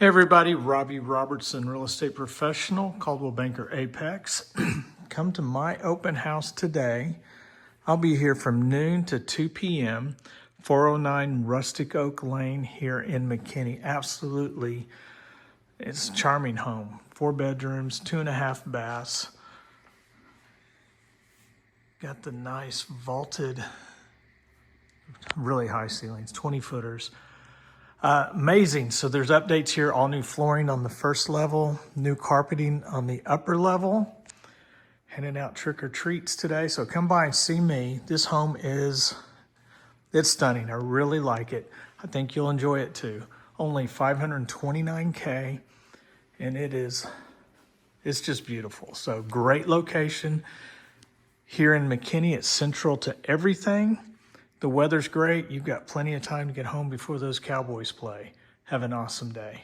Hey everybody, Robbie Robertson, real estate professional, Coldwell Banker Apex. Come to my open house today. I'll be here from noon to 2 p.m., 409 Rustic Oak Lane here in McKinney. Absolutely, it's a charming home. 4 bedrooms, 2.5 baths. Got the nice vaulted, really high ceilings, 20 footers. Amazing. So there's updates here, all new flooring on the first level, new carpeting on the upper level. Handing out trick or treats today. So come by and see me. This home it's stunning. I really like it. I think you'll enjoy it too. Only $529K, and it's just beautiful. So great location here in McKinney. It's central to everything. The weather's great. You've got plenty of time to get home before those Cowboys play. Have an awesome day.